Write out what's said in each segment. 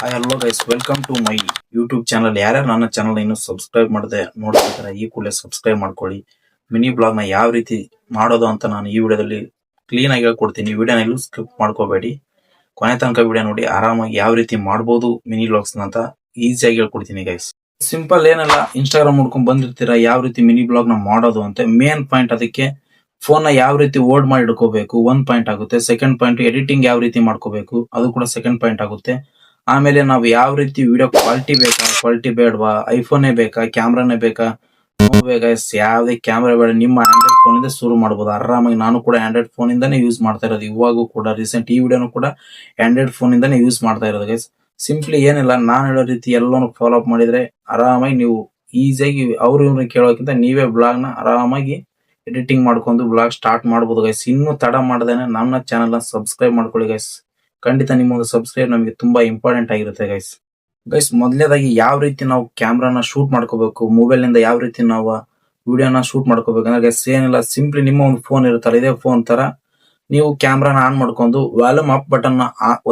Hi hello guys, welcome to my YouTube channel. ಯಾರ್ಯಾರು ನನ್ನ channel ಇನ್ನೂ ಸಬ್ಸ್ಕ್ರೈಬ್ ಮಾಡದೆ ನೋಡ್ತಿದ್ದಾರೆ ಈ ಕೂಡಲೇ ಸಬ್ಸ್ಕ್ರೈಬ್ ಮಾಡ್ಕೊಳ್ಳಿ. ಮಿನಿ ಬ್ಲಾಗ್ ನ ಯಾವ ರೀತಿ ಮಾಡೋದು ಅಂತ ನಾನು ಈ ವಿಡಿಯೋದಲ್ಲಿ ಕ್ಲೀನ್ ಆಗಿ ಹೇಳ್ಕೊಡ್ತೀನಿ. ವಿಡಿಯೋನ ಎಲ್ಲೂ ಸ್ಕಿಪ್ ಮಾಡ್ಕೋಬೇಡಿ, ಕೊನೆ ತನಕ ವಿಡಿಯೋ ನೋಡಿ ಆರಾಮಾಗಿ ಯಾವ ರೀತಿ ಮಾಡ್ಬೋದು ಮಿನಿ ಬ್ಲಾಗ್ಸ್ ಅಂತ ಈಸಿಯಾಗಿ ಹೇಳ್ಕೊಡ್ತೀನಿ ಗೈಸ್. ಸಿಂಪಲ್ ಏನಲ್ಲ, ಇನ್ಸ್ಟಾಗ್ರಾಮ್ ನೋಡ್ಕೊಂಡ್ ಬಂದಿರ್ತೀರಾ ಯಾವ ರೀತಿ ಮಿನಿ ಬ್ಲಾಗ್ ನ ಮಾಡೋದು ಅಂತ. ಮೇನ್ ಪಾಯಿಂಟ್ ಅದಕ್ಕೆ ಫೋನ್ ನ ಯಾವ ರೀತಿ ಓಲ್ಡ್ ಮಾಡಿ ಇಟ್ಕೋಬೇಕು, ಒಂದ್ ಪಾಯಿಂಟ್ ಆಗುತ್ತೆ. ಸೆಕೆಂಡ್ ಪಾಯಿಂಟ್ ಎಡಿಟಿಂಗ್ ಯಾವ ರೀತಿ ಮಾಡ್ಕೋಬೇಕು, ಅದು ಕೂಡ ಸೆಕೆಂಡ್ ಪಾಯಿಂಟ್ ಆಗುತ್ತೆ. ಆಮೇಲೆ ನಾವು ಯಾವ ರೀತಿ ವಿಡಿಯೋ ಕ್ವಾಲಿಟಿ ಬೇಕಾ, ಕ್ವಾಲಿಟಿ ಬೇಡವಾ, ಐಫೋನೇ ಬೇಕಾ, ಕ್ಯಾಮ್ರಾನೇ ಬೇಕಾ ನೋಡ್ಬೇಕಾ. ಯಾವ್ದೇ ಕ್ಯಾಮ್ರಾ ಬೇಡ, ನಿಮ್ಮ ಆಂಡ್ರಾಯ್ಡ್ ಫೋನ್ ಇಂದ ಶುರು ಮಾಡಬಹುದು ಆರಾಮಾಗಿ. ನಾನು ಕೂಡ ಆಂಡ್ರಾಯ್ಡ್ ಫೋನ್ ಇಂದಾನೆ ಯೂಸ್ ಮಾಡ್ತಾ ಇರೋದು, ಇವಾಗೂ ಕೂಡ ರೀಸೆಂಟ್ ಈ ವಿಡಿಯೋನು ಕೂಡ ಆಂಡ್ರಾಯ್ಡ್ ಫೋನ್ ಇಂದಾನೆ ಯೂಸ್ ಮಾಡ್ತಾ ಇರೋದು ಗೈಸ್. ಸಿಂಪ್ಲಿ ಏನಿಲ್ಲ, ನಾನು ಹೇಳೋ ರೀತಿ ಎಲ್ಲಾನು ಫಾಲೋ ಅಪ್ ಮಾಡಿದ್ರೆ ಆರಾಮಾಗಿ ನೀವು ಈಸಿಯಾಗಿ ಅವ್ರು ಇವ್ರನ್ನ ಕೇಳೋಕ್ಕಿಂತ ನೀವೇ ಬ್ಲಾಗ್ ನ ಆರಾಮಾಗಿ ಎಡಿಟಿಂಗ್ ಮಾಡ್ಕೊಂಡು ಬ್ಲಾಗ್ ಸ್ಟಾರ್ಟ್ ಮಾಡಬಹುದು ಗೈಸ್. ಇನ್ನೂ ತಡ ಮಾಡದೇನೆ ನನ್ನ ಚಾನಲ್ ನ ಸಬ್ಸ್ಕ್ರೈಬ್ ಮಾಡ್ಕೊಳ್ಳಿ ಗೈಸ್. ಖಂಡಿತ ನಿಮ್ಮ ಒಂದು ಸಬ್ಸ್ಕ್ರೈಬ್ ನಮಗೆ ತುಂಬಾ ಇಂಪಾರ್ಟೆಂಟ್ ಆಗಿರುತ್ತೆ ಗೈಸ್. ಮೊದಲನೇದಾಗಿ ಯಾವ ರೀತಿ ನಾವು ಕ್ಯಾಮ್ರಾನ ಶೂಟ್ ಮಾಡ್ಕೋಬೇಕು, ಮೊಬೈಲ್ ನಿಂದ ಯಾವ ರೀತಿ ನಾವು ವಿಡಿಯೋನ ಶೂಟ್ ಮಾಡ್ಕೋಬೇಕು ಅಂದ್ರೆ ಗೈಸ್ ಏನಿಲ್ಲ, ಸಿಂಪ್ಲಿ ನಿಮ್ಮ ಒಂದು ಫೋನ್ ಇರುತ್ತಲ್ಲ, ಇದೇ ಫೋನ್ ತರ ನೀವು ಕ್ಯಾಮ್ರಾನ ಆನ್ ಮಾಡ್ಕೊಂಡು ವಾಲ್ಯೂಮ್ ಅಪ್ ಬಟನ್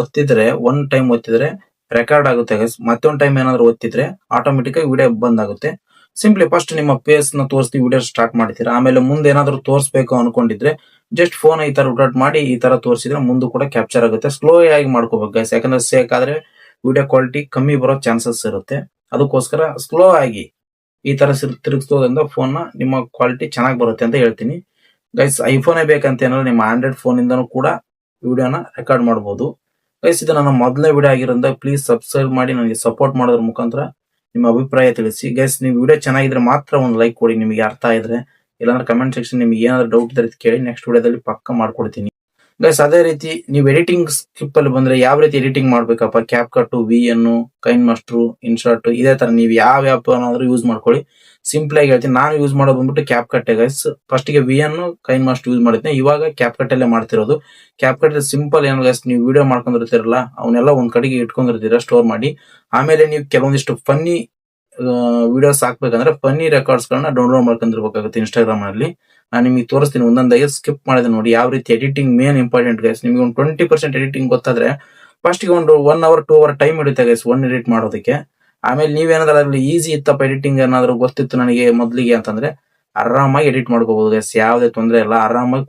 ಒತ್ತಿದ್ರೆ, ಒನ್ ಟೈಮ್ ಒತ್ತಿದ್ರೆ ರೆಕಾರ್ಡ್ ಆಗುತ್ತೆ ಗೈಸ್. ಮತ್ತೊಂದು ಟೈಮ್ ಏನಾದ್ರು ಒತ್ತಿದ್ರೆ ಆಟೋಮೆಟಿಕ್ ಆಗಿ ವಿಡಿಯೋ ಬಂದ್ ಆಗುತ್ತೆ. ಸಿಂಪ್ಲಿ ಫಸ್ಟ್ ನಿಮ್ಮ ಫೇಸ್ ನ ತೋರಿಸಿ ವಿಡಿಯೋ ಸ್ಟಾರ್ಟ್ ಮಾಡ್ತೀರಾ. ಆಮೇಲೆ ಮುಂದೆ ಏನಾದ್ರು ತೋರಿಸಬೇಕು ಅನ್ಕೊಂಡಿದ್ರೆ ಜಸ್ಟ್ ಫೋನ್ ಈ ತರ ರೊಟೇಟ್ ಮಾಡಿ ಈ ತರ ತೋರಿಸಿದ್ರೆ ಮುಂದೆ ಕೂಡ ಕ್ಯಾಪ್ಚರ್ ಆಗುತ್ತೆ. ಸ್ಲೋ ಆಗಿ ಮಾಡ್ಕೋಬೇಕು ಗೈಸ್, ಯಾಕಂದ್ರೆ ಸೇಕ್ ಆದ್ರೆ ವಿಡಿಯೋ ಕ್ವಾಲಿಟಿ ಕಮ್ಮಿ ಬರೋ ಚಾನ್ಸಸ್ ಇರುತ್ತೆ. ಅದಕ್ಕೋಸ್ಕರ ಸ್ಲೋ ಆಗಿ ಈ ತರ ತಿರುಗಿಸೋದ್ರಿಂದ ಫೋನ್ ನ ನಿಮ್ಮ ಕ್ವಾಲಿಟಿ ಚೆನ್ನಾಗಿ ಬರುತ್ತೆ ಅಂತ ಹೇಳ್ತೀನಿ ಗೈಸ್. ಐಫೋನೇ ಬೇಕಂತ ಏನಾದ್ರೆ ನಿಮ್ಮ ಆಂಡ್ರಾಯ್ಡ್ ಫೋನ್ ಇಂದನೂ ಕೂಡ ವಿಡಿಯೋನ ರೆಕಾರ್ಡ್ ಮಾಡಬಹುದು ಗೈಸ್. ಇದು ನನ್ನ ಮೊದಲನೇ ವಿಡಿಯೋ ಆಗಿರೋದ್ರಿಂದ ಪ್ಲೀಸ್ ಸಬ್ಸ್ಕ್ರೈಬ್ ಮಾಡಿ ನನಗೆ ಸಪೋರ್ಟ್ ಮಾಡೋದ್ರ ಮುಖಾಂತರ ನಿಮ್ಮ ಅಭಿಪ್ರಾಯ ತಿಳಿಸಿ ಗೈಸ್. ನೀವು ವಿಡಿಯೋ ಚೆನ್ನಾಗಿದ್ರೆ ಮಾತ್ರ ಒಂದು ಲೈಕ್ ಕೊಡಿ, ನಿಮಗೆ ಅರ್ಥ ಇದ್ರೆ. ಇಲ್ಲಾಂದ್ರೆ ಕಮೆಂಟ್ ಸೆಕ್ಷನ್ ನಿಮ್ಗೆ ಏನಾದ್ರು ಡೌಟ್ ಇದ್ರೆ ಕೇಳಿ, ನೆಕ್ಸ್ಟ್ ವಿಡಿಯೋದಲ್ಲಿ ಪಕ್ಕ ಮಾಡ್ಕೊಡ್ತೀನಿ ಗೈಸ್. ಅದೇ ರೀತಿ ನೀವು ಎಡಿಟಿಂಗ್ ಸ್ಕಿಪ್ ಅಲ್ಲಿ ಬಂದ್ರೆ ಯಾವ ರೀತಿ ಎಡಿಟಿಂಗ್ ಮಾಡ್ಬೇಕಪ್ಪ, CapCut, VN, KineMaster, InShot, ಇದೇ ತರ ನೀವು ಯಾವ ಆಪ್ ಏನಾದ್ರು ಯೂಸ್ ಮಾಡ್ಕೊಳ್ಳಿ. ಸಿಂಪಲ್ ಆಗಿ ಹೇಳ್ತೀನಿ, ನಾನು ಯೂಸ್ ಮಾಡೋದು ಬಂದ್ಬಿಟ್ಟು ಕ್ಯಾಪ್ ಕಟ್ ಗೈಸ್. ಫಸ್ಟ್ ಗೆ VN, ಕೈನ್ ಮಾಸ್ಟರ್ ಯೂಸ್ ಮಾಡಿದ್ದೆ, ಇವಾಗ ಕ್ಯಾಪ್ ಕಟ್ ಅಲ್ಲೇ ಮಾಡ್ತಿರೋದು. ಕ್ಯಾಪ್ ಕಟ್ ಸಿಂಪಲ್ ಏನು ಗೈಸ್, ನೀವು ವಿಡಿಯೋ ಮಾಡ್ಕೊಂಡಿರ್ತೀರಲ್ಲ ಅವನ್ನೆಲ್ಲ ಒಂದ್ ಕಡೆಗೆ ಇಟ್ಕೊಂಡಿರ್ತೀರ ಸ್ಟೋರ್ ಮಾಡಿ. ಆಮೇಲೆ ನೀವು ಕೆಲವೊಂದಿಷ್ಟು ಫನ್ನಿ ವಿಡಿಯೋಸ್ ಹಾಕ್ಬೇಕಂದ್ರೆ ಫನ್ನಿ ರೆಕಾರ್ಡ್ಸ್ ಗಳನ್ನ ಡೌನ್ಲೋಡ್ ಮಾಡ್ಕೊಂಡಿರ್ಬೇಕಾಗುತ್ತೆ ಇನ್ಸ್ಟಾಗ್ರಾಮ್ ಅಲ್ಲಿ. ನಾನು ನಿಮಗೆ ತೋರಿಸ್ತೀನಿ ಒಂದೊಂದಾಗಿ, ಸ್ಕಿಪ್ ಮಾಡಿದೆ ನೋಡಿ ಯಾವ ರೀತಿ ಎಡಿಟಿಂಗ್ ಮೇನ್ ಇಂಪಾರ್ಟೆಂಟ್ ಗೈಸ್. ನಿಮಗೆ ಒಂದು 20% ಎಡಿಟಿಂಗ್ ಗೊತ್ತಾದ್ರೆ ಫಸ್ಟ್ ಗೆ ಒಂದು 1 hour 2 hour ಟೈಮ್ ಹಿಡಿಯುತ್ತೆ ಗೈಸ್ ಒನ್ ಎಡಿಟ್ ಮಾಡೋದಕ್ಕೆ. ಆಮೇಲೆ ನೀವೇನಾದ್ರೂ ಅದ್ರಲ್ಲಿ ಈಸಿ ಇತ್ತಪ್ಪ ಎಡಿಟಿಂಗ್ ಏನಾದ್ರು ಗೊತ್ತಿತ್ತು ನನಗೆ ಮೊದ್ಲಿಗೆ ಅಂತಂದ್ರೆ ಆರಾಮಾಗಿ ಎಡಿಟ್ ಮಾಡ್ಕೋಬಹುದು ಗೈಸ್, ಯಾವುದೇ ತೊಂದರೆ ಇಲ್ಲ, ಆರಾಮಾಗಿ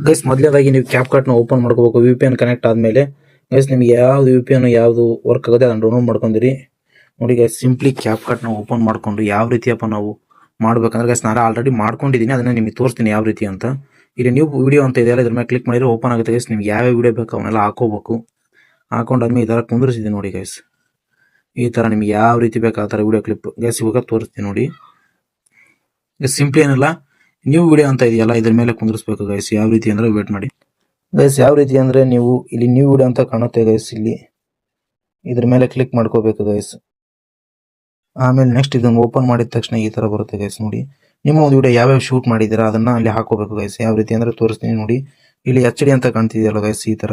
ಗೈಸ್. ಮೊದಲನೇದಾಗಿ ನೀವು ಕ್ಯಾಪ್ ಕಟ್ ನ ಓಪನ್ ಮಾಡ್ಕೋಬೇಕು. VPN ಕನೆಕ್ಟ್ ಆದ್ಮೇಲೆ ಗೈಸ್ ನಿಮ್ಗೆ ಯಾವ್ದು VPN ಯಾವ್ದು ವರ್ಕ್ ಆಗುತ್ತೆ ಅದನ್ನ ಡೌನ್ಲೋಡ್ ಮಾಡ್ಕೊಂಡಿರಿ ನೋಡಿ ಗೈಸ್. ಸಿಂಪ್ಲಿ ಕ್ಯಾಪ್ ಕಟ್ ನ ಓಪನ್ ಮಾಡ್ಕೊಂಡು ಯಾವ ರೀತಿಯಪ್ಪ ನಾವು ಮಾಡ್ಬೇಕಂದ್ರೆ ಗೈಸ್, ನಾನು ಆಲ್ರೆಡಿ ಮಾಡ್ಕೊಂಡಿದ್ದೀನಿ, ಅದನ್ನ ನಿಮಗೆ ತೋರಿಸ್ತೀನಿ ಯಾವ ರೀತಿ ಅಂತ. ಇಲ್ಲಿ ನೀವು ವಿಡಿಯೋ ಅಂತ ಇದೆಯಲ್ಲ, ಇದ್ರ ಮೇಲೆ ಕ್ಲಿಕ್ ಮಾಡಿದ್ರೆ ಓಪನ್ ಆಗುತ್ತೆ ಗೈಸ್. ನಿಮ್ಗೆ ಯಾವ ವಿಡಿಯೋ ಬೇಕು ಅವನ್ನೆಲ್ಲ ಹಾಕೋಬೇಕು. ಹಾಕೊಂಡಾದ್ಮೇಲೆ ಈ ತರ ಕುಂದಿರಿಸಿದೆ ನೋಡಿ ಗೈಸ್. ಈ ತರ ನಿಮ್ಗೆ ಯಾವ ರೀತಿ ಬೇಕು ಆ ತರ ವಿಡಿಯೋ ಕ್ಲಿಪ್ ಗೈಸ್ ಇವಾಗ ತೋರಿಸ್ತೀನಿ ನೋಡಿ. ಸಿಂಪ್ಲಿ ಏನಿಲ್ಲ, ನ್ಯೂ ವಿಡಿಯೋ ಅಂತ ಇದೆಯಲ್ಲ ಇದ್ರ ಮೇಲೆ ಕುಂದಿರಿಸಬೇಕು ಗೈಸ್. ಯಾವ ರೀತಿ ಅಂದ್ರೆ ವೇಟ್ ಮಾಡಿ ಗೈಸ್, ಯಾವ ರೀತಿ ಅಂದ್ರೆ ನೀವು ಇಲ್ಲಿ ನ್ಯೂ ವಿಡಿಯೋ ಅಂತ ಕಾಣುತ್ತೆ ಗೈಸ್, ಇಲ್ಲಿ ಇದ್ರ ಮೇಲೆ ಕ್ಲಿಕ್ ಮಾಡ್ಕೋಬೇಕು ಗೈಸ್. ಆಮೇಲೆ ನೆಕ್ಸ್ಟ್ ಇದನ್ನ ಓಪನ್ ಮಾಡಿದ ತಕ್ಷಣ ಈ ತರ ಬರುತ್ತೆ ಗೈಸ್ ನೋಡಿ. ನಿಮ್ಮ ಒಂದು ವಿಡಿಯೋ ಯಾವ್ಯಾವ ಶೂಟ್ ಮಾಡಿದಿರಾ ಅದನ್ನ ಅಲ್ಲಿ ಹಾಕೋಬೇಕು ಗೈಸ್. ಯಾವ ರೀತಿ ಅಂದ್ರೆ ತೋರಿಸ್ತೀನಿ ನೋಡಿ. ಇಲ್ಲಿ HD ಅಂತ ಕಾಣ್ತಿದೆಯಲ್ಲ ಗೈಸ್, ಈ ತರ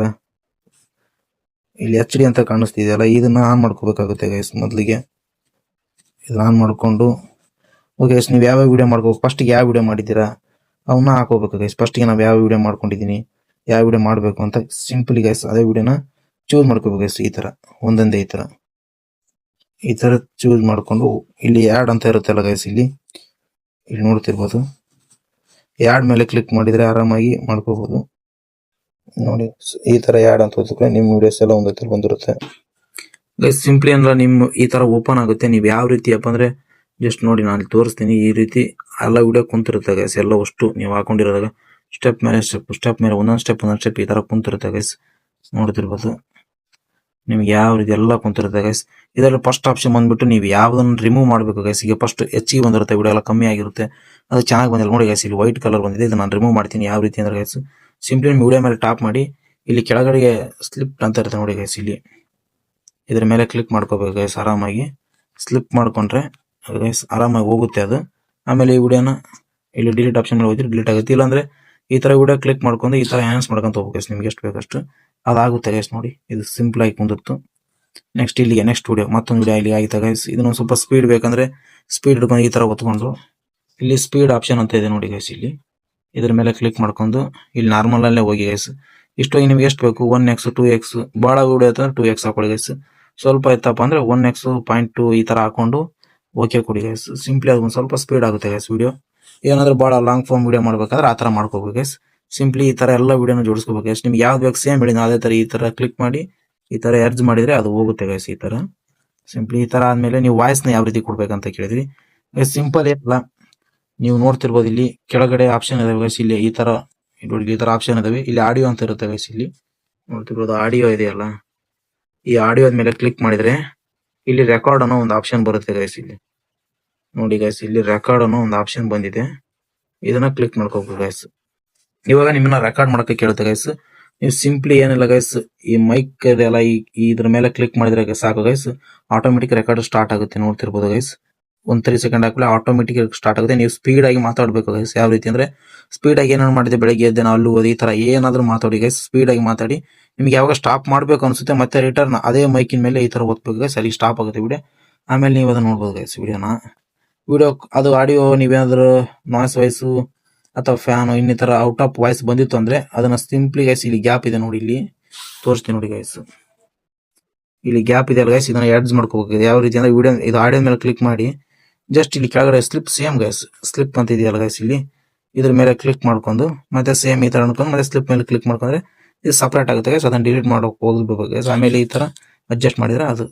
ಇಲ್ಲಿ HD ಅಂತ ಕಾಣಿಸ್ತಿದೆಯಲ್ಲ, ಇದನ್ನ ಆನ್ ಮಾಡ್ಕೋಬೇಕಾಗುತ್ತೆ ಗೈಸ್. ಮೊದಲಿಗೆ ಇದನ್ನ ಆನ್ ಮಾಡ್ಕೊಂಡು ಓಕೆ ಗೈಸ್, ನೀವು ಯಾವ ವಿಡಿಯೋ ಮಾಡ್ಕೋಬೇಕು, ಫಸ್ಟ್ ಯಾವ ವಿಡಿಯೋ ಮಾಡಿದ್ದೀರಾ ಅವನ್ನ ಹಾಕೋಬೇಕು ಗೈಸ್. ಫಸ್ಟ್ ಗೆ ನಾವು ಯಾವ ವಿಡಿಯೋ ಮಾಡ್ಕೊಂಡಿದೀನಿ, ಯಾವ ವಿಡಿಯೋ ಮಾಡಬೇಕು ಅಂತ ಸಿಂಪಲಿ ಗೈಸ್ ಅದೇ ವಿಡಿಯೋನ ಚೂಸ್ ಮಾಡ್ಕೋಬೇಕು ಗೈಸ್. ಈ ತರ ಒಂದೊಂದೇ ಈ ತರ ಚೂಸ್ ಮಾಡ್ಕೊಂಡು ಇಲ್ಲಿ ಆಡ್ ಅಂತ ಇರುತ್ತಲ್ಲ ಗೈಸ್, ಇಲ್ಲಿ ನೋಡ್ತಿರ್ಬೋದು. ಆಡ್ ಮೇಲೆ ಕ್ಲಿಕ್ ಮಾಡಿದ್ರೆ ಆರಾಮಾಗಿ ಮಾಡ್ಕೋಬಹುದು ನೋಡಿ. ಈ ತರ ಆಡ್ ಅಂತ ಹೋದ್ರೆ ನಿಮ್ ವಿಡಿಯೋಸ್ ಎಲ್ಲ ಒಂದೇ ತರ ಬಂದಿರುತ್ತೆ ಗೈಸ್. ಸಿಂಪ್ಲಿ ಅಂದ್ರೆ ನಿಮ್ಮ ಈ ತರ ಓಪನ್ ಆಗುತ್ತೆ. ನೀವು ಯಾವ ರೀತಿ ಅಪ್ಪ ಅಂದ್ರೆ ಜಸ್ಟ್ ನೋಡಿ, ನಾನು ತೋರಿಸ್ತೀನಿ. ಈ ರೀತಿ ಎಲ್ಲ ವಿಡಿಯೋ ಕುಂತಿರುತ್ತೆ ಗೈಸ್, ಎಲ್ಲ ಅಷ್ಟು ನೀವು ಹಾಕೊಂಡಿರೋದಾಗ ಸ್ಟೆಪ್ ಮೇಲೆ ಸ್ಟೆಪ್ ಮೇಲೆ ಒಂದೊಂದು ಸ್ಟೆಪ್ ಈ ತರ ಕುಂತಿರುತ್ತೆ ಗೈಸ್, ನೋಡ್ತಿರ್ಬೋದು. ನಿಮ್ಗೆ ಯಾವ ರೀತಿ ಎಲ್ಲ ಕುಂತಿರುತ್ತೆ ಗೈಸ್. ಇದರಲ್ಲಿ ಫಸ್ಟ್ ಆಪ್ಷನ್ ಬಂದ್ಬಿಟ್ಟು ನೀವು ಯಾವ್ದನ್ನ ರಿಮೂವ್ ಮಾಡಬೇಕು ಗೈಸ್. ಈಗ ಫಸ್ಟ್ ಹೆಚ್ಚಿಗೆ ಬಂದಿರುತ್ತೆ, ವಿಡಿಯೋ ಎಲ್ಲ ಕಮ್ಮಿ ಆಗಿರುತ್ತೆ, ಅದು ಚೆನ್ನಾಗಿ ಬಂದಿಲ್ಲ ನೋಡಿ ಗೈಸ್. ಇಲ್ಲಿ ವೈಟ್ ಕಲರ್ ಬಂದಿದೆ, ಇದು ನಾನು ರಿಮೂವ್ ಮಾಡ್ತೀನಿ. ಯಾವ ರೀತಿ ಅಂದ್ರೆ ಗೈಸ್, ಸಿಂಪ್ಲಿ ನಿಮ್ಮ ವಿಡಿಯೋ ಮೇಲೆ ಟಾಪ್ ಮಾಡಿ ಇಲ್ಲಿ ಕೆಳಗಡೆಗೆ ಸ್ಲಿಪ್ ಅಂತ ಇರುತ್ತೆ ನೋಡಿ ಗೈಸ್, ಇಲ್ಲಿ ಇದ್ರ ಮೇಲೆ ಕ್ಲಿಕ್ ಮಾಡ್ಕೋಬೇಕು ಗೈಸ್. ಆರಾಮಾಗಿ ಸ್ಲಿಪ್ ಮಾಡ್ಕೊಂಡ್ರೆ ಗೈಸ್ ಆರಾಮಾಗಿ ಹೋಗುತ್ತೆ ಅದು. ಆಮೇಲೆ ಈ ವಿಡಿಯೋನ ಇಲ್ಲಿ ಡಿಲೀಟ್ ಆಪ್ಷನ್ ಮೇಲೆ ಹೋದ್ರೆ ಡಿಲೀಟ್ ಆಗುತ್ತೆ. ಇಲ್ಲಾಂದ್ರೆ ಈ ತರ ವಿಡಿಯೋ ಕ್ಲಿಕ್ ಮಾಡ್ಕೊಂಡು ಈ ತರ ಎನ್ಹಾನ್ಸ್ ಮಾಡ್ಕೊಂತ ಹೋಗ್ಬೇಕು ಗೈಸ್, ನಿಮ್ಗೆ ಎಷ್ಟು ಬೇಕಷ್ಟು ಅದಾಗುತ್ತೆ ಗೈಸ್ ನೋಡಿ. ಇದು ಸಿಂಪಲ್ ಆಗಿ ಕುಂದಿತ್ತು. ನೆಕ್ಸ್ಟ್ ಇಲ್ಲಿಗೆ ನೆಕ್ಸ್ಟ್ ವಿಡಿಯೋ ಮತ್ತೊಂದು ವಿಡಿಯೋ ಇಲ್ಲಿ ಆಯ್ತಾ ಗೈಸ್. ಇದನ್ನ ಸ್ವಲ್ಪ ಸ್ಪೀಡ್ ಬೇಕಂದ್ರೆ ಸ್ಪೀಡ್ ಹಿಡ್ಕೊಂಡು ಈ ತರ ಒತ್ಕೊಂಡು ಇಲ್ಲಿ ಸ್ಪೀಡ್ ಆಪ್ಷನ್ ಅಂತ ಇದೆ ನೋಡಿ ಗೈಸ್, ಇಲ್ಲಿ ಇದ್ರ ಮೇಲೆ ಕ್ಲಿಕ್ ಮಾಡ್ಕೊಂಡು ಇಲ್ಲಿ ನಾರ್ಮಲ್ ಅಲ್ಲೇ ಹೋಗಿ ಗೈಸ್. ಇಷ್ಟೊಂದು ನಿಮ್ಗೆ ಎಷ್ಟು ಬೇಕು 1x 2x ಭಾಳ ವಿಡಿಯೋ ಐತಂದ್ರೆ 2x ಹಾಕೊಳ್ಳಿ ಗೈಸ್. ಸ್ವಲ್ಪ ಇತ್ತಪ್ಪ ಅಂದ್ರೆ 1x 0.2 ಈ ತರ ಹಾಕೊಂಡು ಓಕೆ ಕೊಡಿ ಗೈಸ್. ಸಿಂಪ್ಲಿ ಅದು ಒಂದು ಸ್ವಲ್ಪ ಸ್ಪೀಡ್ ಆಗುತ್ತೆ ಗೈಸ್ ವಿಡಿಯೋ. ಏನಾದ್ರೂ ಭಾಳ ಲಾಂಗ್ ಫಾರ್ಮ್ ವಿಡಿಯೋ ಮಾಡ್ಬೇಕಾದ್ರೆ ಆ ತರ ಮಾಡ್ಕೋಬೇಕು ಗೈಸ್. ಸಿಂಪ್ಲಿ ಈ ತರ ಎಲ್ಲ ವಿಡಿಯೋನ ಜೋಡಿಸ್ಕೋಬೇಕು ಗೈಸ್. ನಿಮ್ಗೆ ಯಾವ್ದು ಬೇಕು ಸೇಮ್ ಹೇಳಿದ್ನ ಅದೇ ತರ ಈ ತರ ಕ್ಲಿಕ್ ಮಾಡಿ ಈ ತರ ಎರ್ಜ್ ಮಾಡಿದ್ರೆ ಅದು ಹೋಗುತ್ತೆ ಗೈಸ್. ಈ ತರ ಸಿಂಪ್ಲಿ ಈ ತರ ಆದ್ಮೇಲೆ ನೀವು ವಾಯ್ಸ್ ನ ಯಾವ ರೀತಿ ಕೊಡ್ಬೇಕಂತ ಕೇಳಿದ್ರಿ. ಸಿಂಪಲ್ ಏನಿಲ್ಲ, ನೀವು ನೋಡ್ತಿರ್ಬೋದು ಇಲ್ಲಿ ಕೆಳಗಡೆ ಆಪ್ಷನ್ ಇದಾವೆ ಗೈಸ್. ಇಲ್ಲಿ ಈ ತರ ನೋಡಿ, ಈ ತರ ಆಪ್ಷನ್ ಇದಾವೆ. ಇಲ್ಲಿ ಆಡಿಯೋ ಅಂತ ಇರುತ್ತೆ ಗೈಸ್. ಇಲ್ಲಿ ನೋಡ್ತಿರ್ಬೋದು ಆಡಿಯೋ ಇದೆಯಲ್ಲ, ಈ ಆಡಿಯೋದ ಮೇಲೆ ಕ್ಲಿಕ್ ಮಾಡಿದ್ರೆ ಇಲ್ಲಿ ರೆಕಾರ್ಡ್ ಅನ್ನೋ ಒಂದು ಆಪ್ಷನ್ ಬರುತ್ತೆ ಗೈಸ್. ಇಲ್ಲಿ ನೋಡಿ ಗೈಸ್, ಇಲ್ಲಿ ರೆಕಾರ್ಡ್ ಅನ್ನೋ ಒಂದು ಆಪ್ಷನ್ ಬಂದಿದೆ. ಇದನ್ನ ಕ್ಲಿಕ್ ಮಾಡ್ಕೋಬೇಕು ಗೈಸ್. ಇವಾಗ ನಿಮ್ಮನ್ನ ರೆಕಾರ್ಡ್ ಮಾಡಕ್ಕೆ ಕೇಳುತ್ತೆ ಗೈಸ್. ನೀವು ಸಿಂಪ್ಲಿ ಏನಿಲ್ಲ ಗೈಸ್, ಈ ಮೈಕ್ ಇದೆಲ್ಲ ಇದ್ರ ಮೇಲೆ ಕ್ಲಿಕ್ ಮಾಡಿದ್ರೆ ಸಾಕು ಗೈಸ್, ಆಟೋಮೆಟಿಕ್ ರೆಕಾರ್ಡ್ ಸ್ಟಾರ್ಟ್ ಆಗುತ್ತೆ. ನೋಡ್ತಿರ್ಬೋದು ಗೈಸ್, ಒಂದ್ 3 ಸೆಕೆಂಡ್ ಹಾಕಲಿ ಆಟೋಮೆಟಿಕ್ ಸ್ಟಾರ್ಟ್ ಆಗುತ್ತೆ. ನೀವು ಸ್ಪೀಡ್ ಆಗಿ ಮಾತಾಡ್ಬೇಕು ಗೈಸ್. ಯಾವ ರೀತಿ ಅಂದ್ರೆ ಸ್ಪೀಡ್ ಆಗಿ ಏನಾದ್ರು ಮಾಡಿದೆ, ಬೆಳಗ್ಗೆ ಎದ್ದೆ ನಾವು ಅಲ್ಲಿ ಓದಿ ಈ ತರ ಏನಾದ್ರು ಮಾತಾಡಿ ಗೈಸ್, ಸ್ಪೀಡ್ ಆಗಿ ಮಾತಾಡಿ. ನಿಮ್ಗೆ ಯಾವಾಗ ಸ್ಟಾಪ್ ಮಾಡ್ಬೇಕು ಅನ್ಸುತ್ತೆ ಮತ್ತೆ ರಿಟರ್ನ್ ಅದೇ ಮೈಕಿನ ಮೇಲೆ ಈ ತರ ಒತ್ಬೇಕು ಗೈಸ್, ಅಲ್ಲಿ ಸ್ಟಾಪ್ ಆಗುತ್ತೆ ವಿಡಿಯೋ. ಆಮೇಲೆ ನೀವು ಅದನ್ನ ನೋಡ್ಬೋದು ಗೈಸ್ ವಿಡಿಯೋ ಅದು ಆಡಿಯೋ ನೀವೇನಾದ್ರು ನಾಯ್ಸ್ ವಾಯ್ಸು ಅಥವಾ ಫ್ಯಾನ್ ಇನ್ನಿತರ ಔಟ್ ಆಫ್ ವಾಯ್ಸ್ ಬಂದಿತ್ತು ಅಂದ್ರೆ ಅದನ್ನ ಸಿಂಪ್ಲಿ ಗೈಸ್, ಇಲ್ಲಿ ಗ್ಯಾಪ್ ಇದೆ ನೋಡಿ, ಇಲ್ಲಿ ತೋರಿಸ್ತೀನಿ ನೋಡಿ ಗೈಸ್. ಇಲ್ಲಿ ಗ್ಯಾಪ್ ಇದೆ ಅಲ್ಲ ಗೈಸ್, ಇದನ್ನ ಅಡ್ಜಸ್ಟ್ ಮಾಡ್ಕೋಬೇಕು. ಯಾವ ರೀತಿ ಅಂದ್ರೆ ವಿಡಿಯೋ ಇದು ಆಡಿಯೋ ಮೇಲೆ ಕ್ಲಿಕ್ ಮಾಡಿ ಜಸ್ಟ್ ಇಲ್ಲಿ ಕೆಳಗಡೆ ಸ್ಲಿಪ್ ಸೇಮ್ ಗೈಸ್, ಸ್ಲಿಪ್ ಅಂತ ಇದೆಯಲ್ಲ ಗೈಸ್, ಇಲ್ಲಿ ಇದ್ರ ಮೇಲೆ ಕ್ಲಿಕ್ ಮಾಡ್ಕೊಂಡು ಮತ್ತೆ ಸೇಮ್ ಈ ತರ ಅನ್ಕೊಂಡು ಮತ್ತೆ ಸ್ಲಿಪ್ ಮೇಲೆ ಕ್ಲಿಕ್ ಮಾಡ್ಕೊಂಡ್ರೆ ಇದು ಸಪರೇಟ್ ಆಗುತ್ತೆ ಗೈಸ್. ಅದನ್ನ ಡಿಲೀಟ್ ಮಾಡೋಕೆ ಹೋಗ್ಬೇಕು ಗೈಸ್. ಆಮೇಲೆ ಈ ತರ ಅಡ್ಜಸ್ಟ್ ಮಾಡಿದ್ರೆ ಅದು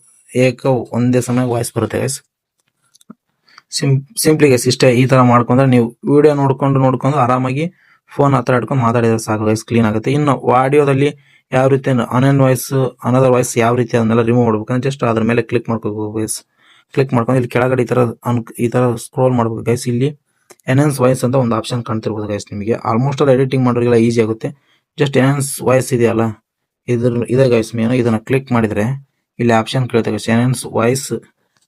ಒಂದೇ ಸಮಯ ವಾಯ್ಸ್ ಬರುತ್ತೆ ಗೈಸ್. ಸಿಂಪ್ಲಿ ಗೈಸ್ ಇಷ್ಟೇ. ಈ ತರ ಮಾಡ್ಕೊಂಡ್ರೆ ನೀವು ವಿಡಿಯೋ ನೋಡ್ಕೊಂಡು ಆರಾಮಾಗಿ ಫೋನ್ ಹತ್ರ ಇಟ್ಕೊಂಡು ಮಾತಾಡಿದ್ರೆ ಸಾಕು ಗೈಸ್, ಕ್ಲೀನ್ ಆಗುತ್ತೆ. ಇನ್ನು ಆಡಿಯೋದಲ್ಲಿ ಯಾವ ರೀತಿ ಅನದರ್ ವಾಯ್ಸ್ ಯಾವ ರೀತಿ ಅದನ್ನೆಲ್ಲ ರಿಮೂವ್ ಮಾಡ್ಬೇಕಂದ್ರೆ ಜಸ್ಟ್ ಅದ್ರ ಮೇಲೆ ಕ್ಲಿಕ್ ಮಾಡ್ಕೋಬೇಕು ಗೈಸ್. ಕ್ಲಿಕ್ ಮಾಡ್ಕೊಂಡು ಇಲ್ಲಿ ಕೆಳಗಡೆ ಈ ತರ ಸ್ಕ್ರೋಲ್ ಮಾಡ್ಬೇಕು ಗೈಸ್. ಇಲ್ಲಿ ಎನ್ಹಾನ್ಸ್ ವಾಯ್ಸ್ ಅಂತ ಒಂದು ಆಪ್ಷನ್ ಕಾಣ್ತಿರ್ಬೋದು ಗೈಸ್. ನಿಮಗೆ ಆಲ್ಮೋಸ್ಟ್ ಅಲ್ಲಿ ಎಡಿಟಿಂಗ್ ಮಾಡೋರಿಗೆಲ್ಲ ಈಸಿ ಆಗುತ್ತೆ. ಜಸ್ಟ್ ಎನ್ಹಾನ್ಸ್ ವಾಯ್ಸ್ ಇದೆಯಲ್ಲ, ಇದೆ ಗೈಸ್ ಮೇನ್. ಇದನ್ನ ಕ್ಲಿಕ್ ಮಾಡಿದ್ರೆ ಇಲ್ಲಿ ಆಪ್ಷನ್ ಕೇಳುತ್ತೆ ಗೈಸ್, ಎನ್ಹಾನ್ಸ್ ವಾಯ್ಸ್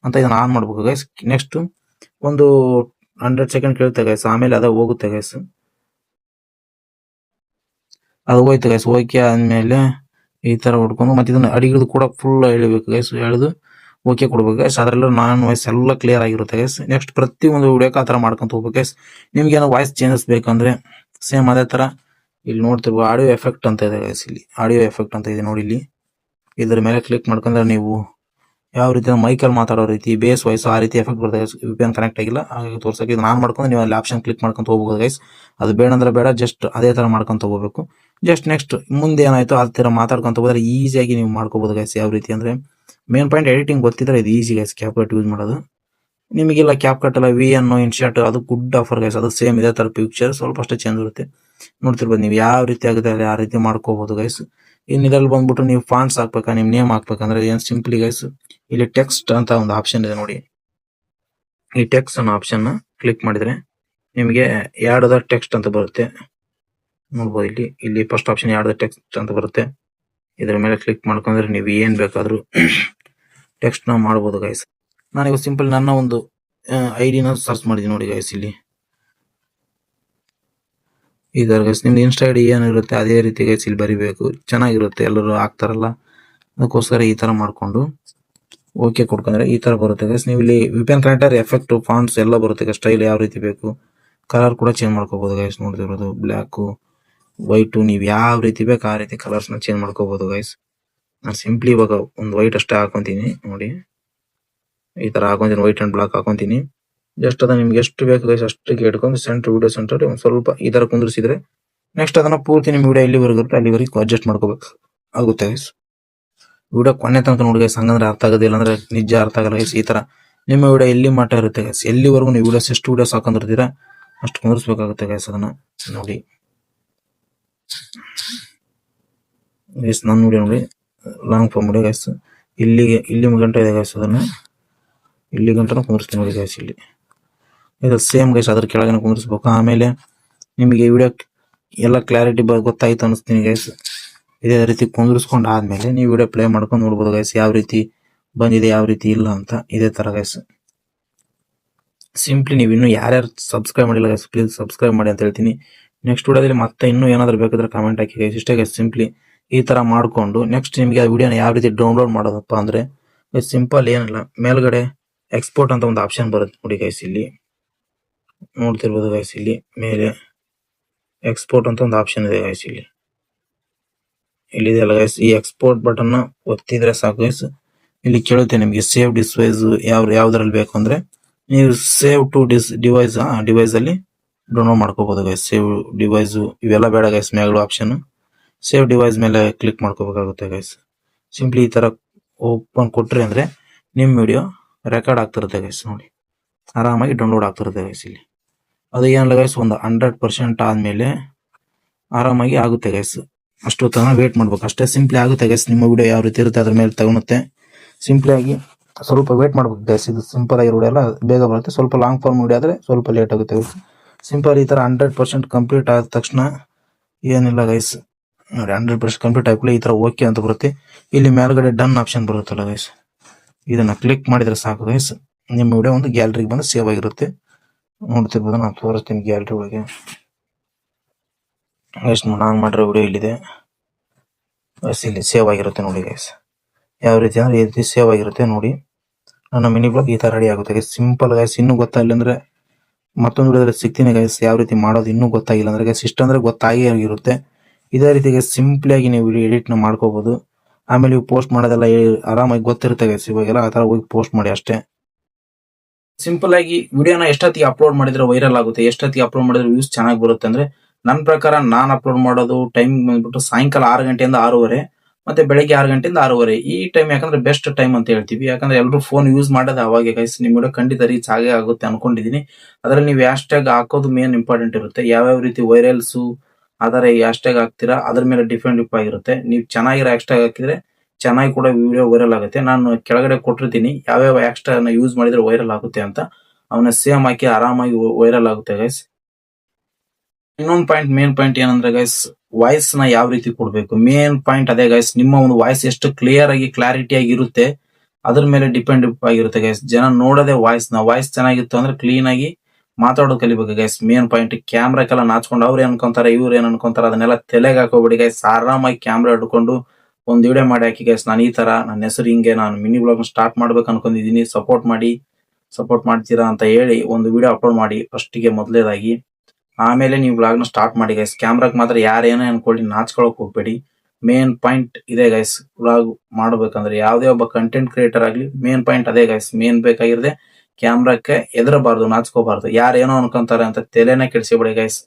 ಅಂತ. ಇದನ್ನ ಆನ್ ಮಾಡ್ಬೇಕು ಗೈಸ್. ನೆಕ್ಸ್ಟ್ ಒಂದು 100 ಸೆಕೆಂಡ್ ಕೇಳುತ್ತೆ ಗೈಸ್, ಆಮೇಲೆ ಅದ ಹೋಗುತ್ತೆ ಗೈಸ್. ಅದು ಹೋಯ್ತು ಗೈಸ್. ಓಕೆ ಆದ್ಮೇಲೆ ಈ ತರ ಹೊಡ್ಕೊಂಡು ಮತ್ತೆ ಇದನ್ನ ಅಡಿಗಿದು ಕೂಡ ಫುಲ್ ಎಳಿಬೇಕು ಗೈಸ್. ಎಳೆದು ಓಕೆ ಕೊಡ್ಬೇಕು ಗೈಸ್. ಅದ್ರೆಲ್ಲ ನಾನ್ ವಾಯ್ಸ್ ಎಲ್ಲ ಕ್ಲಿಯರ್ ಆಗಿರುತ್ತೆ ಗೈಸ್. ನೆಕ್ಸ್ಟ್ ಪ್ರತಿ ಒಂದು ವಿಡಿಯೋಕ್ಕೆ ಆ ತರ ಮಾಡ್ಕೊಂತ ಹೋಗ್ಬೇಕು ಗೈಸ್. ನಿಮ್ಗೆ ಏನೋ ವಾಯ್ಸ್ ಚೇಂಜಸ್ ಬೇಕಂದ್ರೆ ಸೇಮ್ ಅದೇ ತರ ಇಲ್ಲಿ ನೋಡ್ತಿರ್ಬೋದು ಆಡಿಯೋ ಎಫೆಕ್ಟ್ ಅಂತ ಇದೆ ಗೈಸ್. ಇಲ್ಲಿ ಆಡಿಯೋ ಎಫೆಕ್ಟ್ ಅಂತ ಇದೆ ನೋಡಿ. ಇಲ್ಲಿ ಇದ್ರ ಮೇಲೆ ಕ್ಲಿಕ್ ಮಾಡ್ಕೊಂಡ್ರೆ ನೀವು ಯಾವ ರೀತಿ ಮೈಕಲ್ ಮಾತಾಡೋ ರೀತಿ ಬೇಸ್ ವಾಯ್ಸ್ ಆ ರೀತಿ ಎಫೆಕ್ಟ್ ಬರ್ತದೆ. VPN ಕನೆಕ್ಟ್ ಆಗಿಲ್ಲ ಹಾಗಾಗಿ ತೋರ್ಸಕ್ಕೆ ಇದನ್ನ ಆನ್ ಮಾಡ್ಕೊಂಡು ನೀವು ಅಲ್ಲಿ ಆಪ್ಷನ್ ಕ್ಲಿಕ್ ಮಾಡ್ಕೊಂತ ಹೋಗ್ಬೋದು ಗೈಸ್. ಅದು ಬೇಡ ಅಂದ್ರೆ ಬೇಡ, ಜಸ್ಟ್ ಅದೇ ತರ ಮಾಡ್ಕೊಂತ ಹೋಗ್ಬೇಕು. ಜಸ್ಟ್ ನೆಕ್ಸ್ಟ್ ಮುಂದೆ ಏನಾಯ್ತು ಆ ತರ ಮಾತಾಡ್ಕೊಂತ ಹೋದ್ರೆ ಈಸಿಯಾಗಿ ನೀವು ಮಾಡ್ಕೋಬಹುದು ಗೈಸ್. ಯಾವ ರೀತಿ ಅಂದ್ರೆ ಮೇನ್ ಪಾಯಿಂಟ್ ಎಡಿಟಿಂಗ್ ಗೊತ್ತಿದ್ರೆ ಇದು easy guys, cap cut use ಮಾಡೋದು. ನಿಮಗೆಲ್ಲ ಕ್ಯಾಪ್ ಕಟ್ ಎಲ್ಲ VN ಇನ್ಶರ್ಟ್ ಅದು ಗುಡ್ ಆಫರ್ ಗೈಸ್. ಅದು ಸೇಮ್ ಇದೇ ತರ ಪಿಕ್ಚರ್ ಸ್ವಲ್ಪ ಅಷ್ಟೇ ಚೇಂಜ್ ಇರುತ್ತೆ. ನೋಡ್ತಿರ್ಬೋದು ನೀವು ಯಾವ ರೀತಿ ಆಗುತ್ತೆ ಆ ರೀತಿ ಮಾಡ್ಕೋಬಹುದು ಗೈಸ್. ಇನ್ನು ಇದ್ರಲ್ಲಿ ಬಂದ್ಬಿಟ್ಟು ನೀವು ಫಾಂಟ್ಸ್ ಹಾಕ್ಬೇಕಾ, ನಿಮ್ ನೇಮ್ ಹಾಕ್ಬೇಕಂದ್ರೆ ಏನ್ ಸಿಂಪ್ಲಿ ಗೈಸ್, ಇಲ್ಲಿ ಟೆಕ್ಸ್ಟ್ ಅಂತ ಒಂದು ಆಪ್ಷನ್ ಇದೆ ನೋಡಿ. ಈ ಟೆಕ್ಸ್ಟ್ ಅನ್ನೋ ಆಪ್ಷನ್ ನ ಕ್ಲಿಕ್ ಮಾಡಿದ್ರೆ ನಿಮಗೆ ಯಾಡ್ ದ ಟೆಕ್ಸ್ಟ್ ಅಂತ ಬರುತ್ತೆ. ನೋಡ್ಬೋದು ಇಲ್ಲಿ first option add the text ಅಂತ ಬರುತ್ತೆ. ಇದ್ರ ಮೇಲೆ ಕ್ಲಿಕ್ ಮಾಡ್ಕೊಂಡ್ರೆ ನೀವು ಏನ್ ಬೇಕಾದ್ರೂ ಟೆಕ್ಸ್ಟ್ ನ ಮಾಡ್ಬೋದು ಗೈಸ್. ನಾನೀಗ ಸಿಂಪಲ್ ನನ್ನ ಒಂದು ಐಡಿನ ಸರ್ಚ್ ಮಾಡಿದೀನಿ ನೋಡಿ ಗೈಸ್. ಇಲ್ಲಿ ಇದರ ಗೈಸ್ ನಿಮ್ದು ಇನ್ಸ್ಟಾ ಐಡಿ ಏನಿರುತ್ತೆ ಅದೇ ರೀತಿ ಗೈಸ್ ಇಲ್ಲಿ ಬರಿಬೇಕು. ಚೆನ್ನಾಗಿರುತ್ತೆ, ಎಲ್ಲರೂ ಹಾಕ್ತಾರಲ್ಲ ಅದಕ್ಕೋಸ್ಕರ ಈ ತರ ಮಾಡ್ಕೊಂಡು ಓಕೆ ಕೊಡ್ಕೊಂಡ್ರೆ ಈ ತರ ಬರುತ್ತೆ ಗೈಸ್. ನೀವು ಇಲ್ಲಿ VPN ಕನೆಕ್ಟರ್ ಎಫೆಕ್ಟ್ ಫಾಂಟ್ಸ್ ಎಲ್ಲ ಬರುತ್ತೆ ಗೈಸ್. ಸ್ಟೈಲ್ ಯಾವ ರೀತಿ ಬೇಕು, ಕಲರ್ ಕೂಡ ಚೇಂಜ್ ಮಾಡ್ಕೋಬಹುದು ಗೈಸ್. ನೋಡ್ತಿರೋದು ಬ್ಲ್ಯಾಕ್ ವೈಟ್, ನೀವು ಯಾವ ರೀತಿ ಬೇಕು ಆ ರೀತಿ ಕಲರ್ಸ್ ನ ಚೇಂಜ್ ಮಾಡ್ಕೋಬಹುದು ಗೈಸ್. ನಾನು ಸಿಂಪ್ಲಿ ಇವಾಗ ಒಂದು ವೈಟ್ ಅಷ್ಟೇ ಹಾಕೊಂತೀನಿ ನೋಡಿ. ಈ ತರ ಹಾಕೊಂತೀನಿ, ವೈಟ್ ಅಂಡ್ ಬ್ಲಾಕ್ ಹಾಕೊಂತೀನಿ. ಜಸ್ಟ್ ಅದ ನಿಮ್ಗೆ ಎಷ್ಟು ಬೇಕು ಗೈಸ್ ಅಷ್ಟಕ್ಕೆ ಇಟ್ಕೊಂಡು ಸೆಂಟರ್ ವಿಡಿಯೋ ಸೆಂಟರ್ ಒಂದು ಸ್ವಲ್ಪ ಈ ತರ ಕುಂದ್ರಿಸಿದ್ರೆ ನೆಕ್ಸ್ಟ್ ಅದನ್ನ ಪೂರ್ತಿ ನಿಮ್ ವಿಡಿಯೋ ಎಲ್ಲಿವರೆಗೂ ಇರುತ್ತೆ ಅಲ್ಲಿವರೆಗೂ ಅಡ್ಜಸ್ಟ್ ಮಾಡ್ಕೋಬೇಕು ಆಗುತ್ತೆ ಗೈಸ್. ವಿಡಿಯೋ ಕೊನೆ ತನಕ ನೋಡಿ ಗೈಸ್, ಹಂಗಂದ್ರೆ ಅರ್ಥ ಆಗೋದಿಲ್ಲ ಅಂದ್ರೆ ನಿಜ ಅರ್ಥ ಆಗಲ್ಲ ಗೈಸ್. ಈ ತರ ನಿಮ್ಮ ವಿಡಿಯೋ ಎಲ್ಲಿ ಮಟ್ಟ ಇರುತ್ತೆ ಗೈಸ್, ಎಲ್ಲಿವರೆಗೂ ನೀವು ವಿಡಿಯೋಸ್ ಎಷ್ಟು ವಿಡಿಯೋಸ್ ಹಾಕೊಂಡಿರ್ತೀರಾ ಅಷ್ಟು ಕುಂದಿರ್ಸ್ಬೇಕಾಗುತ್ತೆ ಗೈಸ್. ಅದನ್ನ ನೋಡಿ ಗೈಸ್, ನನ್ನ ವಿಡಿಯೋ ನೋಡಿ ಲಾಂಗ್ ಫಾರ್ಮ್ ವಿಡಿಯೋ ಗೈಸ್. ಇಲ್ಲಿ ಗಂಟ ಇದೆ ಗೈಸ್, ಅದನ್ನ ಇಲ್ಲಿ ಗಂಟನ ಕುಂದಿರ್ಸ್ತೀನಿ ನೋಡಿ ಗೈಸ್. ಇಲ್ಲಿ ಇದು ಸೇಮ್ ಗೈಸ್, ಅದ್ರ ಕೆಳಗನೆ ಕುಂದಿರ್ಸ್ಬೇಕು. ಆಮೇಲೆ ನಿಮಗೆ ವಿಡಿಯೋ ಎಲ್ಲ ಕ್ಲಾರಿಟಿ ಗೊತ್ತಾಯ್ತು ಅನಿಸ್ತೀನಿ ಗೈಸ್. ಇದೇ ರೀತಿ ಕುಂದಿರ್ಸ್ಕೊಂಡು ಆದ್ಮೇಲೆ ನೀವು ವಿಡಿಯೋ ಪ್ಲೇ ಮಾಡ್ಕೊಂಡು ನೋಡ್ಬೋದು ಗೈಸ್, ಯಾವ ರೀತಿ ಬಂದಿದೆ ಯಾವ ರೀತಿ ಇಲ್ಲ ಅಂತ. ಇದೇ ತರ ಗೈಸ್ ಸಿಂಪ್ಲಿ ನೀವು ಇನ್ನೂ ಯಾರ್ಯಾರು ಸಬ್ಸ್ಕ್ರೈಬ್ ಮಾಡಿಲ್ಲ ಗೈಸ್ ಪ್ಲೀಸ್ ಸಬ್ಸ್ಕ್ರೈಬ್ ಮಾಡಿ ಅಂತ ಹೇಳ್ತೀನಿ. ನೆಕ್ಸ್ಟ್ ವಿಡಿಯೋದಲ್ಲಿ ಮತ್ತೆ ಇನ್ನೂ ಏನಾದ್ರು ಬೇಕಾದ್ರೆ ಕಮೆಂಟ್ ಹಾಕಿ ಗೈಸ್. ಇಷ್ಟೇ ಗೈಸ್, ಸಿಂಪ್ಲಿ ಈ ತರ ಮಾಡ್ಕೊಂಡು ನೆಕ್ಸ್ಟ್ ನಿಮಗೆ ಆ ವಿಡಿಯೋನ ಯಾವ ರೀತಿ ಡೌನ್ಲೋಡ್ ಮಾಡೋದಪ್ಪ ಅಂದ್ರೆ ಸಿಂಪಲ್ ಏನಿಲ್ಲ, ಮೇಲ್ಗಡೆ ಎಕ್ಸ್ಪೋರ್ಟ್ ಅಂತ ಒಂದು ಆಪ್ಷನ್ ಬರುತ್ತೆ ನೋಡಿ ಗೈಸ್. ಇಲ್ಲಿ ನೋಡ್ತಿರ್ಬೋದು ಗೈಸ್, ಇಲ್ಲಿ ಮೇಲೆ ಎಕ್ಸ್ಪೋರ್ಟ್ ಅಂತ ಒಂದು ಆಪ್ಷನ್ ಇದೆ ಗೈಸ್. ಇಲ್ಲಿ ಇಲ್ಲಿದೆಯಲ್ಲ ಗೈಸ್, ಈ ಎಕ್ಸ್ಪೋರ್ಟ್ ಬಟನ್ ಒತ್ತಿದ್ರೆ ಸಾಕು ಗೈಸ್. ಇಲ್ಲಿ ಕೇಳುತ್ತೆ ನಿಮಗೆ ಸೇವ್ ಡಿವೈಸ್ ಯಾವ್ದ್ರಲ್ಲಿ ಬೇಕು ಅಂದ್ರೆ ನೀವು ಸೇವ್ ಟು ಡಿವೈಸ್ ಅಲ್ಲಿ ಡೌನ್ಲೋಡ್ ಮಾಡ್ಕೋಬಹುದು ಗೈಸ್. ಸೇವ್ ಡಿವೈಸ್ ಇವೆಲ್ಲ ಬೇಡ ಗೈಸ್. ಮೇಲ್ಗಡೆ ಆಪ್ಷನ್ ಸೇವ್ ಡಿವೈಸ್ ಮೇಲೆ ಕ್ಲಿಕ್ ಮಾಡ್ಕೋಬೇಕಾಗುತ್ತೆ ಗೈಸ್. ಸಿಂಪ್ಲಿ ಈ ತರ ಓಪನ್ ಕೊಟ್ರಿ ಅಂದ್ರೆ ನಿಮ್ ವಿಡಿಯೋ ರೆಕಾರ್ಡ್ ಆಗ್ತಿರುತ್ತೆ ಗೈಸ್. ನೋಡಿ ಆರಾಮಾಗಿ ಡೌನ್ಲೋಡ್ ಆಗ್ತಿರುತ್ತೆ ಗೈಸ್. ಇಲ್ಲಿ ಅದು ಏನಲ್ಲ ಗೈಸ್, ಒಂದು 100% ಆದ್ಮೇಲೆ ಆರಾಮಾಗಿ ಆಗುತ್ತೆ ಗೈಸ್. ಅಷ್ಟು ತನಕ ವೇಟ್ ಮಾಡ್ಬೇಕು ಅಷ್ಟೇ. ಸಿಂಪ್ಲಿ ಆಗುತ್ತೆ ಗೈಸ್. ನಿಮ್ಮ ವಿಡಿಯೋ ಯಾವ ರೀತಿ ಇರುತ್ತೆ ಅದ್ರ ಮೇಲೆ ತಗೊಳುತ್ತೆ. ಸಿಂಪ್ಲಿ ಆಗಿ ಸ್ವಲ್ಪ ವೇಟ್ ಮಾಡ್ಬೇಕು ಗೈಸ್. ಇದು ಸಿಂಪಲ್ ಆಗಿರೋ ವಿಡಿಯೋ ಎಲ್ಲ ಬೇಗ ಬರುತ್ತೆ. ಸ್ವಲ್ಪ ಲಾಂಗ್ ಫಾರ್ಮ್ ವಿಡಿಯೋ ಆದ್ರೆ ಸ್ವಲ್ಪ ಲೇಟ್ ಆಗುತ್ತೆ ಗೈಸ್. ಸಿಂಪಲ್ ಈ ತರ 100% ಕಂಪ್ಲೀಟ್ ಆದ ತಕ್ಷಣ ಏನಿಲ್ಲ ಗೈಸ್, ನೋಡಿ 100% ಕಂಪ್ಲೀಟ್ ಆಗಿ ಈ ತರ ಓಕೆ ಅಂತ ಬರುತ್ತೆ. ಇಲ್ಲಿ ಮೇಲ್ಗಡೆ ಡನ್ ಆಪ್ಷನ್ ಬರುತ್ತಲ್ಲ ಗೈಸ್, ಇದನ್ನ ಕ್ಲಿಕ್ ಮಾಡಿದ್ರೆ ಸಾಕು ಗೈಸ್. ನಿಮ್ಮ ವಿಡಿಯೋ ಒಂದು ಗ್ಯಾಲರಿಗೆ ಬಂದು ಸೇವ್ ಆಗಿರುತ್ತೆ. ನೋಡ್ತಿರ್ಬೋದು, ನಾನು ತೋರಿಸ್ತೀನಿ ಗ್ಯಾಲರಿ ಒಳಗೆ ಗೈಸ್. ನಾನು ಮಾಡಿರೋ ವಿಡಿಯೋ ಇಲ್ಲಿದೆ ಗೈಸ್. ಇಲ್ಲಿ ಸೇವ್ ಆಗಿರುತ್ತೆ ನೋಡಿ ಗೈಸ್. ಯಾವ ರೀತಿ ಅಂದ್ರೆ ಈ ರೀತಿ ಸೇವ್ ಆಗಿರುತ್ತೆ ನೋಡಿ. ನನ್ನ ಮಿನಿ ಬ್ಲಾಗ್ ಈ ತರ ರೆಡಿ ಆಗುತ್ತೆ ಗೈಸ್. Simple guys. ಇನ್ನೂ ಗೊತ್ತಾಗಿಲ್ಲ ಅಂದ್ರೆ ಮತ್ತೊಂದು ವಿಡಿಯೋದಲ್ಲಿ ಸಿಗ್ತೀನಿ ಗೈಸ್. ಯಾವ ರೀತಿ ಮಾಡೋದು ಇನ್ನೂ ಗೊತ್ತಾಗಿಲ್ಲ ಅಂದ್ರೆ ಗೈಸ್, ಇಷ್ಟ ಅಂದ್ರೆ ಗೊತ್ತಾಗೇ ಆಗಿರುತ್ತೆ. ಇದೇ ರೀತಿಗೆ ಸಿಂಪ್ಲಿ ಆಗಿ ನೀವು ವಿಡಿಯೋ ಎಡಿಟ್ ಮಾಡ್ಕೋಬಹುದು. ಆಮೇಲೆ ನೀವು ಪೋಸ್ಟ್ ಮಾಡೋದೆಲ್ಲ ಆರಾಮಾಗಿ ಗೊತ್ತಿರುತ್ತೆ ಗೈಸ್. ಇವಾಗೆಲ್ಲ ಆ ತರ ಹೋಗಿ ಪೋಸ್ಟ್ ಮಾಡಿ ಅಷ್ಟೇ. ಸಿಂಪಲ್ ಆಗಿ ವಿಡಿಯೋನ ಎಷ್ಟೊತ್ತಿಗೆ ಅಪ್ಲೋಡ್ ಮಾಡಿದ್ರೆ ವೈರಲ್ ಆಗುತ್ತೆ, ಎಷ್ಟೊತ್ತಿಗೆ ಅಪ್ಲೋಡ್ ಮಾಡಿದ್ರೆ ವ್ಯೂಸ್ ಚೆನ್ನಾಗಿ ಬರುತ್ತೆ ಅಂದ್ರೆ ನನ್ನ ಪ್ರಕಾರ ನಾನು ಅಪ್ಲೋಡ್ ಮಾಡೋದು ಟೈಮ್ ಬಂದ್ಬಿಟ್ಟು ಸಾಯಂಕಾಲ 6 ಗಂಟೆಯಿಂದ 6:30 ಮತ್ತೆ ಬೆಳಗ್ಗೆ 6 ಗಂಟೆಯಿಂದ 6:30 ಈ ಟೈಮ್ ಯಾಕಂದ್ರೆ ಬೆಸ್ಟ್ ಟೈಮ್ ಅಂತ ಹೇಳ್ತೀವಿ. ಯಾಕಂದ್ರೆ ಎಲ್ಲರೂ ಫೋನ್ ಯೂಸ್ ಮಾಡೋದು ಅವಾಗೆ ಗೈಸ್. ನಿಮ್ ವಿಡಿಯೋ ಖಂಡಿತ ರೀಚ್ ಆಗೇ ಆಗುತ್ತೆ ಅನ್ಕೊಂಡಿದೀನಿ. ಅದ್ರಲ್ಲಿ ನೀವು ಹ್ಯಾಶ್ ಟ್ಯಾಗ್ ಹಾಕೋದು ಮೇನ್ ಇಂಪಾರ್ಟೆಂಟ್ ಇರುತ್ತೆ. ಯಾವ್ಯಾವ ರೀತಿ ವೈರಲ್ಸ್ ಆದರೆ ಹ್ಯಾಶ್ ಟ್ಯಾಗ್ ಹಾಕ್ತೀರಾ ಅದ್ರ ಮೇಲೆ ಡಿಪೆಂಡ್ ಆಗಿರುತ್ತೆ. ನೀವು ಚೆನ್ನಾಗಿರೋ ಹ್ಯಾಶ್ ಟ್ಯಾಗ್ ಹಾಕಿದ್ರೆ ಚೆನ್ನಾಗಿ ಕೂಡ ವಿಡಿಯೋ ವೈರಲ್ ಆಗುತ್ತೆ. ನಾನು ಕೆಳಗಡೆ ಕೊಟ್ಟಿರ್ತೀನಿ ಯಾವ್ಯಾವ ಹ್ಯಾಶ್ ಟ್ಯಾಗ್ ಯೂಸ್ ಮಾಡಿದ್ರೆ ವೈರಲ್ ಆಗುತ್ತೆ ಅಂತ. ಅವನ್ನ ಸೇಮ್ ಹಾಕಿ ಆರಾಮಾಗಿ ವೈರಲ್ ಆಗುತ್ತೆ ಗೈಸ್. ಇನ್ನೊಂದು ಪಾಯಿಂಟ್, ಮೇನ್ ಪಾಯಿಂಟ್ ಏನಂದ್ರೆ ಗೈಸ್, ವಾಯ್ಸ್ ನ ಯಾವ ರೀತಿ ಕೊಡ್ಬೇಕು. ಮೇನ್ ಪಾಯಿಂಟ್ ಅದೇ ಗೈಸ್. ನಿಮ್ಮ ಒಂದು ವಾಯ್ಸ್ ಎಷ್ಟು ಕ್ಲಿಯರ್ ಆಗಿ ಕ್ಲಾರಿಟಿ ಆಗಿ ಇರುತ್ತೆ ಅದ್ರ ಮೇಲೆ ಡಿಪೆಂಡ್ ಆಗಿರುತ್ತೆ ಗೈಸ್. ಜನ ನೋಡೋದೇ ವಾಯ್ಸ್ ಚೆನ್ನಾಗಿತ್ತು ಅಂದ್ರೆ ಕ್ಲೀನ್ ಆಗಿ ಮಾತಾಡೋದು ಕಲಿಬೇಕು ಗೈಸ್. ಮೇನ್ ಪಾಯಿಂಟ್ ಕ್ಯಾಮ್ರಾಕ್ಕೆಲ್ಲ ನಾಚ್ಕೊಂಡು ಅವ್ರು ಏನ್ ಅನ್ಕೊಂತಾರೆ ಇವ್ರು ಏನ್ ಅನ್ಕೊಂತಾರೆ ಅದನ್ನೆಲ್ಲ ತಲೆಗೆ ಹಾಕೋಬಿಡಿ ಗೈಸ್. ಆರಾಮಾಗಿ ಕ್ಯಾಮ್ರಾ ಹಿಡ್ಕೊಂಡು ಒಂದು ವಿಡಿಯೋ ಮಾಡಿ ಹಾಕಿ ಗೈಸ್. ನಾನು ಈ ತರ ನನ್ನ ಹೆಸರು ಹಿಂಗೆ, ನಾನು ಮಿನಿ ಬ್ಲಾಗ್ ಸ್ಟಾರ್ಟ್ ಮಾಡ್ಬೇಕು ಅನ್ಕೊಂಡಿದೀನಿ, ಸಪೋರ್ಟ್ ಮಾಡ್ತೀರಾ ಅಂತ ಹೇಳಿ ಒಂದು ವಿಡಿಯೋ ಅಪ್ಲೋಡ್ ಮಾಡಿ ಫಸ್ಟಿಗೆ ಮೊದಲೇದಾಗಿ. ಆಮೇಲೆ ನೀವು ಬ್ಲಾಗ್ ನ ಸ್ಟಾರ್ಟ್ ಮಾಡಿ ಗೈಸ್. ಕ್ಯಾಮ್ರಾಕ್ ಮಾತ್ರ ಯಾರೇನೇ ಅನ್ಕೊಳ್ಳಿ ನಾಚ್ಕೊಳಕ್ ಹೋಗ್ಬೇಡಿ. ಮೇನ್ ಪಾಯಿಂಟ್ ಇದೆ ಗೈಸ್. ಬ್ಲಾಗ್ ಮಾಡ್ಬೇಕಂದ್ರೆ ಯಾವ್ದೇ ಒಬ್ಬ ಕಂಟೆಂಟ್ ಕ್ರಿಯೇಟರ್ ಆಗ್ಲಿ ಮೇನ್ ಪಾಯಿಂಟ್ ಅದೇ ಗೈಸ್. ಮೇನ್ ಬೇಕಾಗಿರದೆ ಕ್ಯಾಮ್ರಾಕ್ಕೆ ಎದರಬಾರ್ದು, ನಾಚ್ಕೋಬಾರ್ದು. ಯಾರೇನೋ ಅನ್ಕೊಂತಾರೆ ಅಂತ ತಲೆನೇ ಕೆಡಿಸ್ಬೇಡಿ ಗೈಸ್.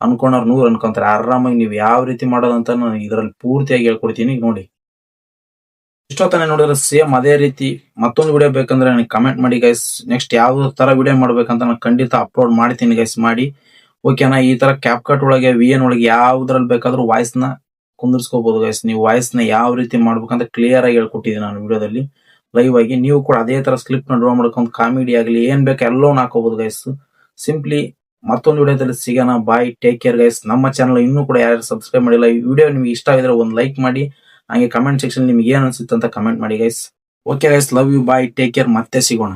ಅನ್ಕೊಂಡವ್ರು 100 ಅನ್ಕೊಂತಾರೆ. ಆರಾಮಾಗಿ ನೀವು ಯಾವ ರೀತಿ ಮಾಡೋದಂತ ನಾನು ಇದರಲ್ಲಿ ಪೂರ್ತಿಯಾಗಿ ಹೇಳ್ಕೊಡ್ತೀನಿ ನೋಡಿ. ಇಷ್ಟೊತ್ತನೆ ನೋಡಿದ್ರೆ ಸೇಮ್ ಅದೇ ರೀತಿ ಮತ್ತೊಂದು ವಿಡಿಯೋ ಬೇಕಂದ್ರೆ ನನಗೆ ಕಮೆಂಟ್ ಮಾಡಿ ಗೈಸ್. ನೆಕ್ಸ್ಟ್ ಯಾವ ತರ ವಿಡಿಯೋ ಮಾಡ್ಬೇಕಂತ ನಾನು ಖಂಡಿತ ಅಪ್ಲೋಡ್ ಮಾಡ್ತೀನಿ ಗೈಸ್. ಮಾಡಿ ಓಕೆನಾ. ಈ ತರ ಕ್ಯಾಪ್ಕಟ್ ಒಳಗೆ VN ಒಳಗೆ ಯಾವ್ದ್ರಲ್ಲಿ ಬೇಕಾದ್ರೂ ವಾಯ್ಸ್ ನ ಕುಂದಿರ್ಸ್ಕೋಬಹುದು ಗೈಸ್. ನೀವು ವಾಯ್ಸ್ ನ ಯಾವ ರೀತಿ ಮಾಡ್ಬೇಕಂತ ಕ್ಲಿಯರ್ ಆಗಿ ಹೇಳ್ಕೊಟ್ಟಿದ್ದೀನಿ ನಾನು ವಿಡಿಯೋದಲ್ಲಿ ಲೈವ್ ಆಗಿ. ನೀವು ಕೂಡ ಅದೇ ತರ ಸ್ಕ್ರಿಪ್ಟ್ ನ ಡ್ರಾ ಮಾಡ್ಕೊಂಡು ಕಾಮಿಡಿ ಆಗ್ಲಿ ಏನ್ ಬೇಕು ಎಲ್ಲವೂ ಹಾಕೋಬಹುದು ಗೈಸ್. ಸಿಂಪ್ಲಿ ಮತ್ತೊಂದು ವಿಡಿಯೋದಲ್ಲಿ ಸಿಗೋಣ. ಬಾಯ್, ಟೇಕ್ ಕೇರ್ ಗೈಸ್. ನಮ್ಮ ಚಾನಲ್ ಇನ್ನೂ ಕೂಡ ಯಾರು ಸಬ್ಸ್ಕ್ರೈಬ್ ಮಾಡಿಲ್ಲ, ಈ ವಿಡಿಯೋ ನಿಮ್ಗೆ ಇಷ್ಟ ಆಗಿದ್ರೆ ಒಂದು ಲೈಕ್ ಮಾಡಿ. ಹಾಗೆ ಕಮೆಂಟ್ ಸೆಕ್ಷನ್ ನಿಮ್ಗೆ ಏನ್ ಅನ್ಸುತ್ತೆ ಅಂತ ಕಮೆಂಟ್ ಮಾಡಿ guys. Okay guys, love you, bye, take care. ಮತ್ತೆ ಸಿಗೋಣ.